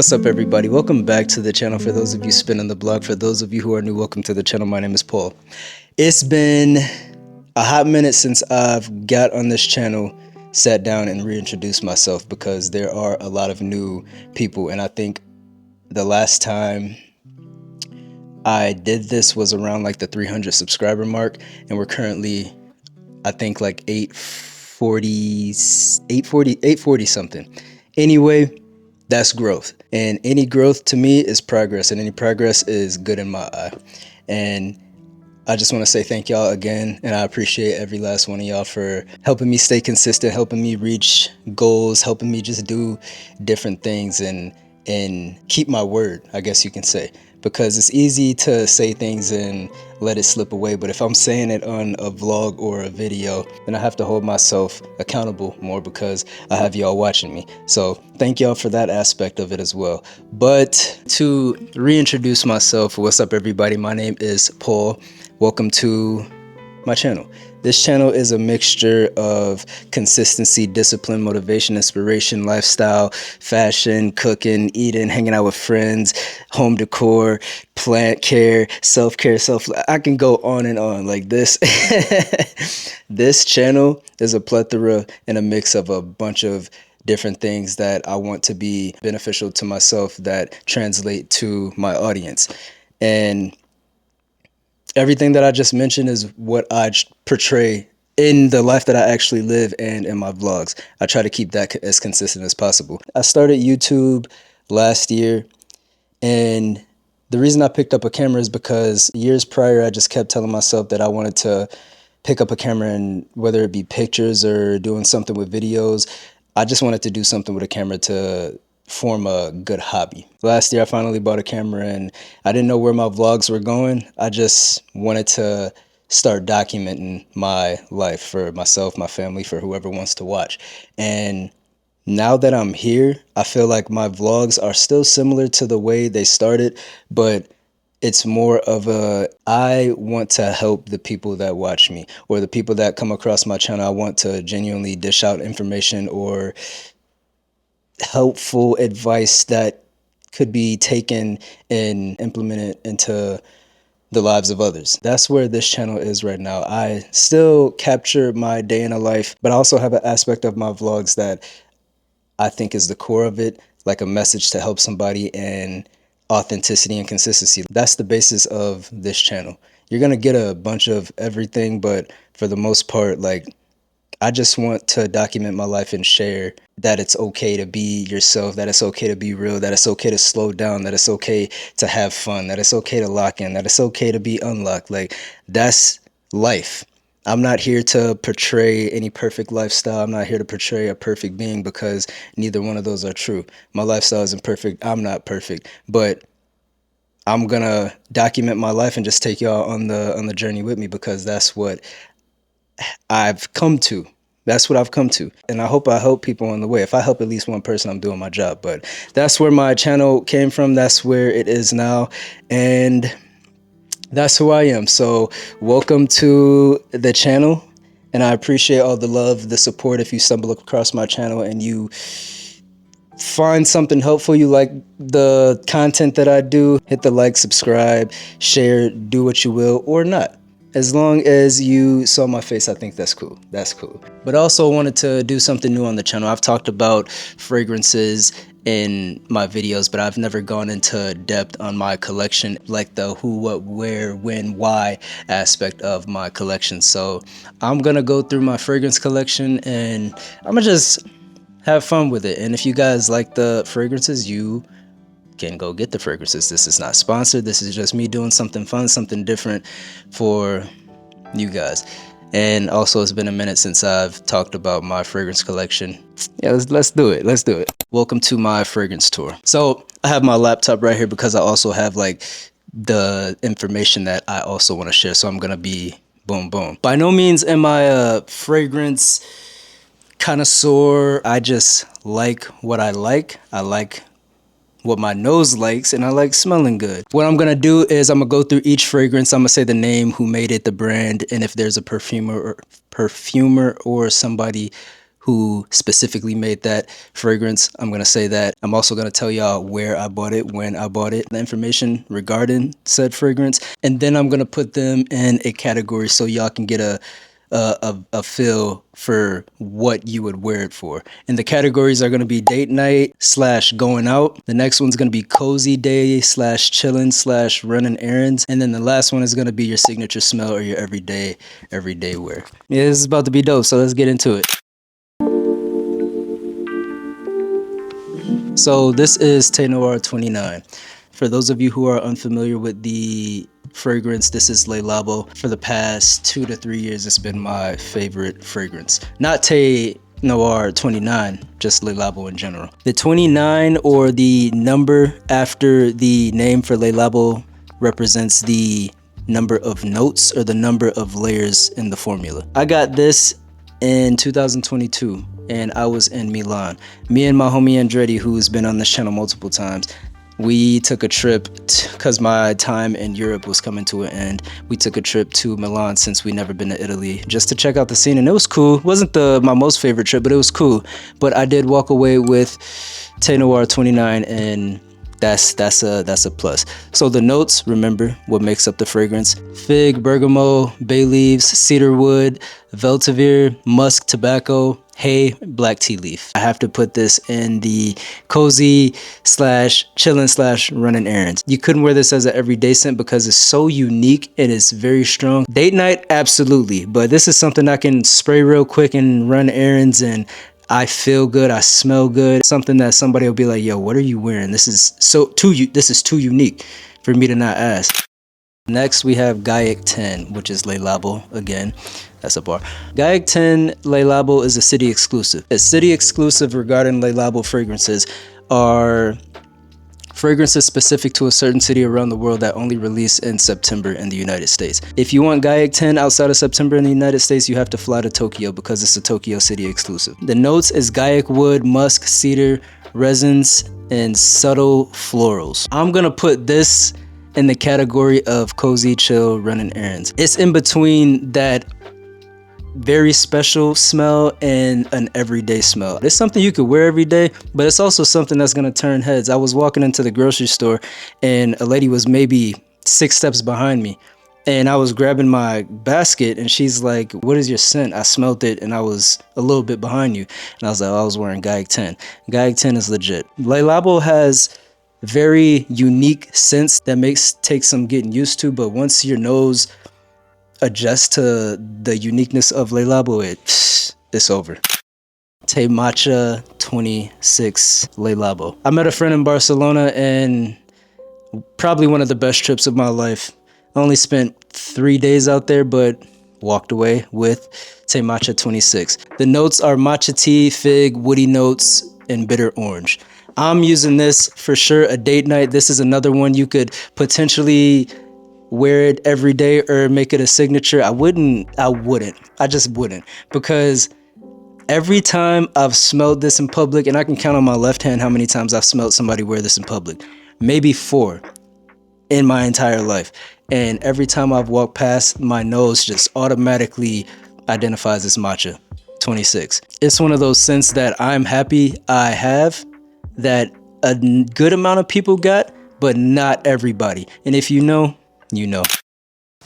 What's up, everybody? Welcome back to the channel. For those of you spinning the block, for those of you who are new, welcome to the channel. My name is Paul. It's been a hot minute since I've got on this channel, sat down and reintroduced myself, because there are a lot of new people, and I think the last time I did this was around like the 300 subscriber mark, and we're currently, I think, like 840 something. Anyway, that's growth, and any growth to me is progress, and any progress is good in my eye. And I just want to say thank y'all again, and I appreciate every last one of y'all for helping me stay consistent, helping me reach goals, helping me just do different things and keep my word, I guess you can say. Because it's easy to say things and let it slip away, but if I'm saying it on a vlog or a video, then I have to hold myself accountable more, because I have y'all watching me. So thank y'all for that aspect of it as well. But to reintroduce myself, what's up, everybody? My name is Paul. Welcome to my channel. This channel is a mixture of consistency, discipline, motivation, inspiration, lifestyle, fashion, cooking, eating, hanging out with friends, home decor, plant care, self-care, I can go on and on like this. This channel is a plethora and a mix of a bunch of different things that I want to be beneficial to myself, that translate to my audience. And everything that I just mentioned is what I portray in the life that I actually live and in my vlogs. I try to keep that as consistent as possible. I started YouTube last year, and the reason I picked up a camera is because years prior, I just kept telling myself that I wanted to pick up a camera, and whether it be pictures or doing something with videos, I just wanted to do something with a camera to form a good hobby. Last year I finally bought a camera, and I didn't know where my vlogs were going. I just wanted to start documenting my life for myself, my family, for whoever wants to watch. And now that I'm here, I feel like my vlogs are still similar to the way they started, but it's more of I want to help the people that watch me, or the people that come across my channel. I want to genuinely dish out information or helpful advice that could be taken and implemented into the lives of others. That's where this channel is right now. I still capture my day in a life, but I also have an aspect of my vlogs that I think is the core of it, like a message to help somebody, and authenticity and consistency. That's the basis of this channel. You're gonna get a bunch of everything, but for the most part, like, I just want to document my life and share that it's okay to be yourself, that it's okay to be real, that it's okay to slow down, that it's okay to have fun, that it's okay to lock in, that it's okay to be unlocked. Like, that's life. I'm not here to portray any perfect lifestyle. I'm not here to portray a perfect being, because neither one of those are true. My lifestyle isn't perfect. I'm not perfect, but I'm gonna document my life and just take y'all on the journey with me, because that's what I've come to. That's what I've come to. And I hope I help people on the way. If I help at least one person, I'm doing my job. But that's where my channel came from. That's where it is now. And that's who I am. So welcome to the channel. And I appreciate all the love, the support. If you stumble across my channel and you find something helpful, you like the content that I do, hit the like, subscribe, share, do what you will, or not. As long as you saw my face, I think that's cool. That's cool. But I also wanted to do something new on the channel. I've talked about fragrances in my videos, but I've never gone into depth on my collection, like the who, what, where, when, why aspect of my collection. So I'm gonna go through my fragrance collection, and I'm gonna just have fun with it. And if you guys like the fragrances, you can go get the fragrances. This is not sponsored. This is just me doing something fun, something different for you guys. And also, it's been a minute since I've talked about my fragrance collection. Yeah, let's do it. Let's do it. Welcome to my fragrance tour. So I have my laptop right here, because I also have like the information that I also want to share. So I'm gonna be boom boom. By no means am I a fragrance connoisseur. I just like what I like. I like what my nose likes, and I like smelling good. What I'm gonna do is I'm gonna go through each fragrance. I'm gonna say the name, who made it, the brand, and if there's a perfumer or somebody who specifically made that fragrance. I'm gonna say that. I'm also gonna tell y'all where I bought it, when I bought it, the information regarding said fragrance, and then I'm gonna put them in a category so y'all can get a feel for what you would wear it for. And the categories are going to be date night / going out. The next one's going to be cozy day / chilling / running errands. And then the last one is going to be your signature smell or your everyday wear. Yeah, this is about to be dope, so let's get into it. So this is Noir 29. For those of you who are unfamiliar with the fragrance, this is Le Labo. For the past 2 to 3 years, it's been my favorite fragrance. Not Noir 29, just Le Labo in general. The 29, or the number after the name for Le Labo, represents the number of notes or the number of layers in the formula. I got this in 2022 and I was in Milan. Me and my homie Andretti, who's been on this channel multiple times, we took a trip because my time in Europe was coming to an end. We took a trip to Milan, since we never been to Italy, just to check out the scene, and it was cool. It wasn't my most favorite trip, but it was cool. But I did walk away with Noir 29, and that's a plus. So the notes, remember what makes up the fragrance: fig, bergamot, bay leaves, cedar wood, vetiver, musk, tobacco, hay, black tea leaf. I have to put this in the cozy / chilling / running errands. You couldn't wear this as an everyday scent because it's so unique and it's very strong. Date night, absolutely, but this is something I can spray real quick and run errands, and I feel good, I smell good. Something that somebody will be like, yo, what are you wearing? This is too unique for me to not ask. Next, we have Gaiac 10, which is Le Labo again. That's a bar. Gaiac 10 Le Labo is a city exclusive. A city exclusive regarding Le Labo fragrances are fragrances specific to a certain city around the world that only release in September in the United States. If you want Gaiac 10 outside of September in the United States, you have to fly to Tokyo because it's a Tokyo city exclusive. The notes is Gaiac wood, musk, cedar, resins, and subtle florals. I'm gonna put this in the category of cozy, chill, running errands. It's in between that very special smell and an everyday smell. It's something you could wear every day, but it's also something that's gonna turn heads. I was walking into the grocery store and a lady was maybe 6 steps behind me, and I was grabbing my basket and she's like, what is your scent? I smelled it and I was a little bit behind you. And I was like, oh, I was wearing Gaiac 10. Gaiac 10 is legit. Le Labo has very unique scents that takes some getting used to, but once your nose adjust to the uniqueness of Le Labo, it's over. Matcha 26 Le Labo. I met a friend in Barcelona, and probably one of the best trips of my life. I only spent 3 days out there, but walked away with Matcha 26. The notes are matcha tea, fig, woody notes, and bitter orange. I'm using this for sure a date night. This is another one you could potentially wear it every day or make it a signature. I just wouldn't, because every time I've smelled this in public, and I can count on my left hand how many times I've smelled somebody wear this in public, maybe 4 in my entire life. And every time I've walked past, my nose just automatically identifies as Matcha 26. It's one of those scents that I'm happy I have, that a good amount of people got, but not everybody. And if you know, you know.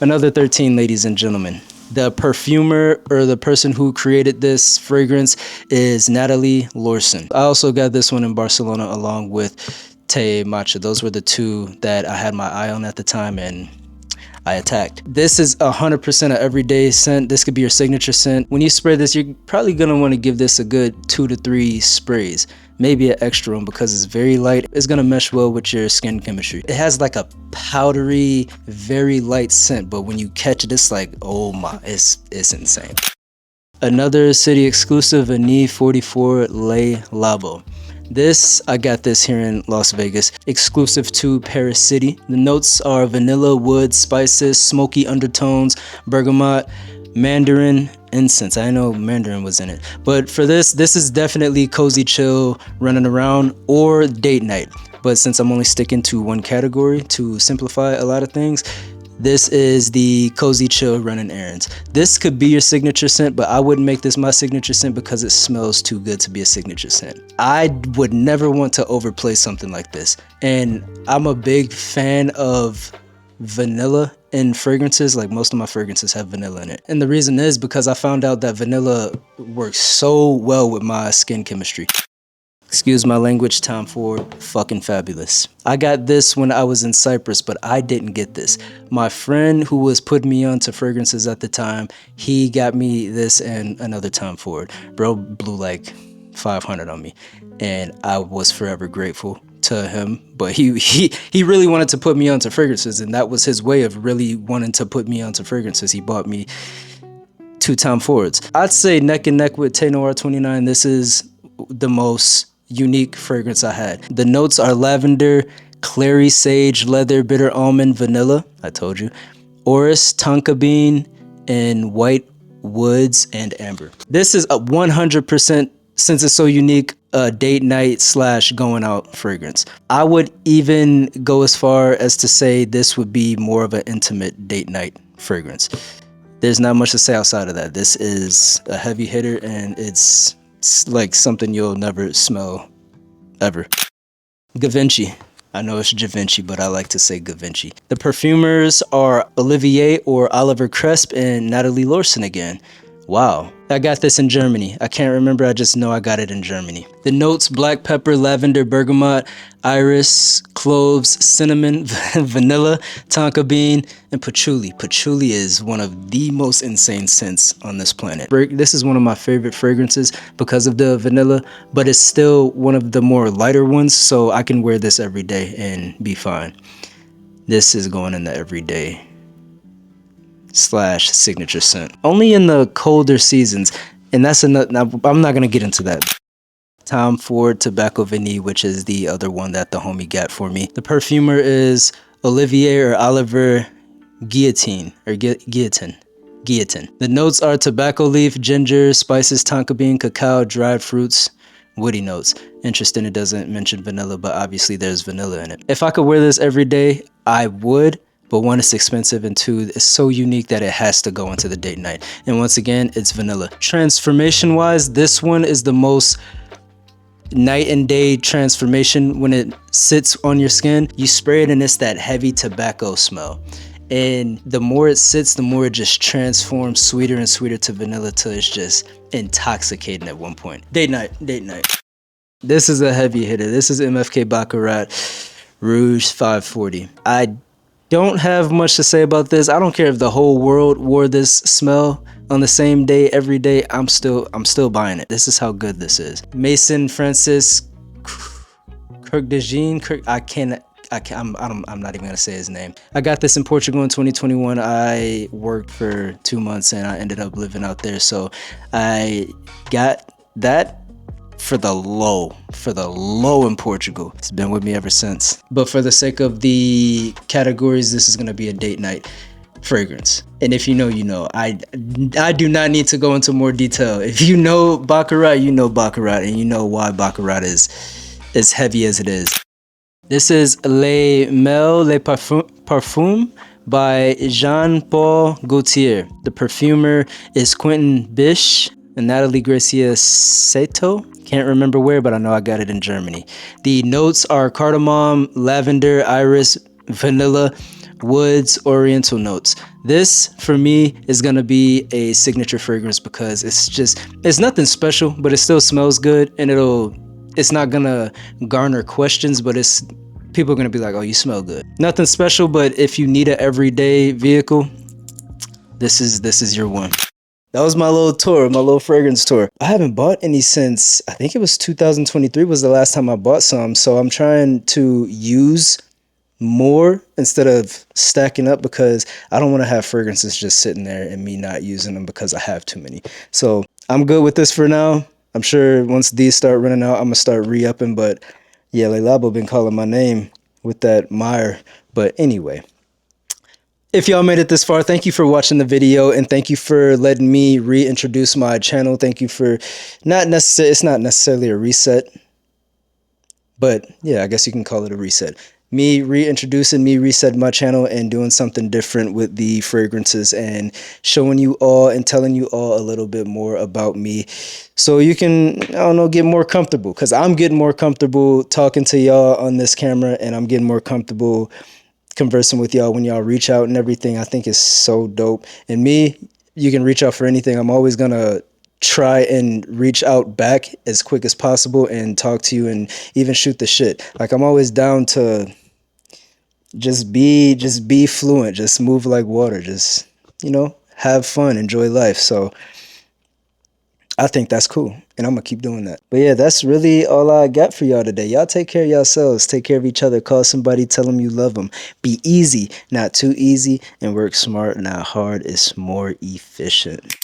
Another 13, ladies and gentlemen. The perfumer, or the person who created this fragrance, is Natalie Lorson. I also got this one in Barcelona along with Matcha. Those were the 2 that I had my eye on at the time, and I attacked. This is 100% an everyday scent. This could be your signature scent. When you spray this, you're probably gonna want to give this a good 2 to 3 sprays, maybe an extra one, because it's very light. It's gonna mesh well with your skin chemistry. It has like a powdery, very light scent, but when you catch it, it's like, oh my, it's insane. Another city exclusive, Vanille 44 Le Labo. I got this here in Las Vegas, exclusive to Paris City. The notes are vanilla, wood, spices, smoky undertones, bergamot, mandarin, incense. I know mandarin was in it, but for this is definitely cozy, chill, running around, or date night. But since I'm only sticking to one category to simplify a lot of things, This is the Cozy Chill Running Errands. This could be your signature scent, but I wouldn't make this my signature scent because it smells too good to be a signature scent. I would never want to overplay something like this. And I'm a big fan of vanilla in fragrances. Like most of my fragrances have vanilla in it. And the reason is because I found out that vanilla works so well with my skin chemistry. Excuse my language, Tom Ford, fucking fabulous. I got this when I was in Cyprus, but I didn't get this. My friend who was putting me on to fragrances at the time, he got me this and another Tom Ford. Bro blew like 500 on me, and I was forever grateful to him. But he really wanted to put me onto fragrances, and that was his way of really wanting to put me onto fragrances. He bought me 2 Tom Fords. I'd say neck and neck with Noir 29. This is the most unique fragrance I had. The notes are lavender, clary sage, leather, bitter almond, vanilla, I told you, orris, tonka bean, and white woods and amber. This is a 100%, since it's so unique, a date night / going out fragrance. I would even go as far as to say this would be more of an intimate date night fragrance. There's not much to say outside of that. This is a heavy hitter, and it's like something you'll never smell ever. Givenchy. I know it's Givenchy, but I like to say Givenchy. The perfumers are Olivier or Oliver Cresp and Natalie Lorson again. Wow. I got this in Germany. I can't remember, I just know I got it in Germany. The notes: black pepper, lavender, bergamot, iris, cloves, cinnamon, vanilla, tonka bean, and patchouli. Patchouli is one of the most insane scents on this planet. This is one of my favorite fragrances because of the vanilla, but it's still one of the more lighter ones, so I can wear this every day and be fine. This is going in the everyday / signature scent. Only in the colder seasons, and that's enough. Now, I'm not gonna get into that. Tom Ford Tobacco Vanille, which is the other one that the homie got for me. The perfumer is Olivier or Oliver Guillotine or Guillotine. The notes are tobacco leaf, ginger, spices, tonka bean, cacao, dried fruits, woody notes. Interesting, it doesn't mention vanilla, but obviously there's vanilla in it. If I could wear this every day, I would. But 1, it's expensive, and 2, it's so unique that it has to go into the date night. And once again, it's vanilla. Transformation wise, this one is the most night and day transformation. When it sits on your skin, you spray it and it's that heavy tobacco smell. And the more it sits, the more it just transforms sweeter and sweeter to vanilla till it's just intoxicating at one point. Date night. This is a heavy hitter. This is MFK Baccarat Rouge 540. I don't have much to say about this. I don't care if the whole world wore this smell on the same day every day. I'm still buying it. This is how good this is. Mason Francis Kirkdejeen. I'm not even gonna say his name. I got this in Portugal in 2021. I worked for 2 months and I ended up living out there, so I got that for the low in Portugal. It's been with me ever since. But for the sake of the categories, this is gonna be a date night fragrance. And if you know, you know. I do not need to go into more detail. If you know Baccarat, you know Baccarat, and you know why Baccarat is as heavy as it is. This is Male Le Parfum by Jean-Paul Gaultier. The perfumer is Quentin Bisch and Natalie Gracia Sato. Can't remember where, but I know I got it in Germany. The notes are cardamom, lavender, iris, vanilla, woods, oriental notes. This, for me, is gonna be a signature fragrance because it's nothing special, but it still smells good, and it's not gonna garner questions, but people are gonna be like, oh, you smell good. Nothing special, but if you need an everyday vehicle, this is your one. That was my little tour, my little fragrance tour. I haven't bought any since, I think it was 2023 was the last time I bought some. So I'm trying to use more instead of stacking up because I don't want to have fragrances just sitting there and me not using them because I have too many. So I'm good with this for now. I'm sure once these start running out, I'm going to start re-upping. But yeah, Le Labo been calling my name with that Meyer. But anyway. If y'all made it this far, thank you for watching the video, and thank you for letting me reintroduce my channel. Thank you for it's not necessarily a reset, but yeah, I guess you can call it a reset. me reintroducing, me resetting my channel and doing something different with the fragrances and showing you all and telling you all a little bit more about me so you can, I don't know, get more comfortable, because I'm getting more comfortable talking to y'all on this camera, and I'm getting more comfortable conversing with y'all when y'all reach out and everything. I think it's so dope. And me, you can reach out for anything. I'm always gonna try and reach out back as quick as possible and talk to you and even shoot the shit. Like, I'm always down to just be fluent, just move like water, just, have fun, enjoy life. So I think that's cool, and I'm gonna keep doing that. But yeah, that's really all I got for y'all today. Y'all take care of yourselves, take care of each other, call somebody, tell them you love them. Be easy, not too easy, and work smart, not hard. It's more efficient.